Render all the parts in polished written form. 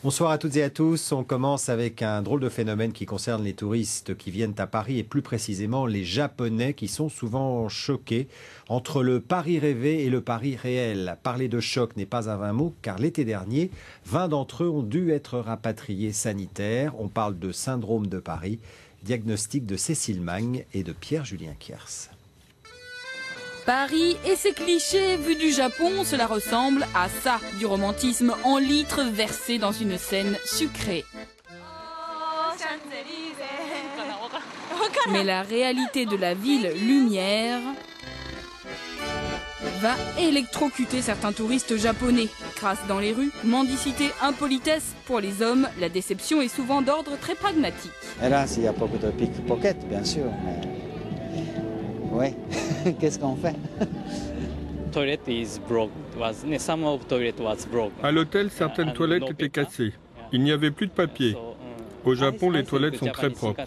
Bonsoir à toutes et à tous. On commence avec un drôle de phénomène qui concerne les touristes qui viennent à Paris et plus précisément les Japonais qui sont souvent choqués entre le Paris rêvé et le Paris réel. Parler de choc n'est pas un vain mot car l'été dernier, 20 d'entre eux ont dû être rapatriés sanitaires. On parle de syndrome de Paris, diagnostic de Cécile Magne et de Pierre-Julien Kiers. Paris et ses clichés vus du Japon, cela ressemble à ça, du romantisme en litres versé dans une scène sucrée. Mais la réalité de la ville lumière va électrocuter certains touristes japonais. Crasse dans les rues, mendicité, impolitesse. Pour les hommes, la déception est souvent d'ordre très pragmatique. Hélas, il y a beaucoup de pickpockets, bien sûr, mais... Oui, qu'est-ce qu'on fait? À l'hôtel, certaines toilettes étaient cassées. Il n'y avait plus de papier. Au Japon, les toilettes sont très propres.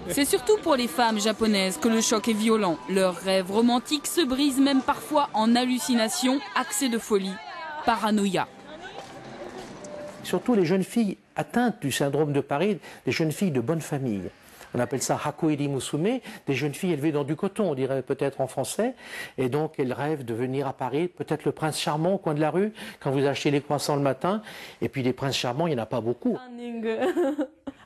C'est surtout pour les femmes japonaises que le choc est violent. Leurs rêves romantiques se brisent même parfois en hallucinations, accès de folie, paranoïa. Surtout les jeunes filles atteintes du syndrome de Paris, des jeunes filles de bonne famille. On appelle ça hakoiri musume, des jeunes filles élevées dans du coton, on dirait peut-être en français. Et donc elles rêvent de venir à Paris, peut-être le prince charmant au coin de la rue, quand vous achetez les croissants le matin. Et puis les princes charmants, il n'y en a pas beaucoup.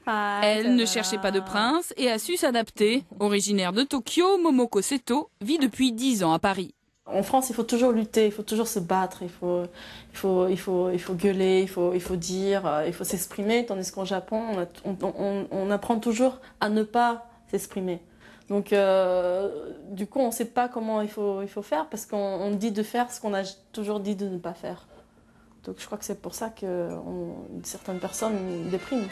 Elle ne cherchait pas de prince et a su s'adapter. Originaire de Tokyo, Momoko Seto vit depuis 10 ans à Paris. En France, il faut toujours lutter, il faut toujours se battre, il faut gueuler, il faut dire, il faut s'exprimer, tandis qu'en Japon, on apprend toujours à ne pas s'exprimer. Donc, du coup, on ne sait pas comment il faut faire parce qu'on dit de faire ce qu'on a toujours dit de ne pas faire. Donc, je crois que c'est pour ça que certaines personnes dépriment.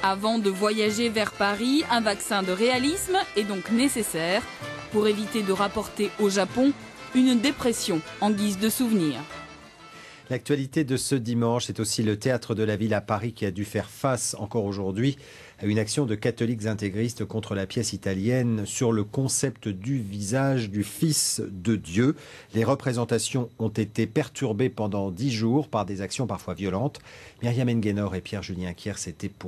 Avant de voyager vers Paris, un vaccin de réalisme est donc nécessaire pour éviter de rapporter au Japon une dépression en guise de souvenir. L'actualité de ce dimanche est aussi le théâtre de la ville à Paris qui a dû faire face encore aujourd'hui à une action de catholiques intégristes contre la pièce italienne sur le concept du visage du Fils de Dieu. Les représentations ont été perturbées pendant 10 jours par des actions parfois violentes. Myriam Nguénor et Pierre-Julien Kiers étaient pour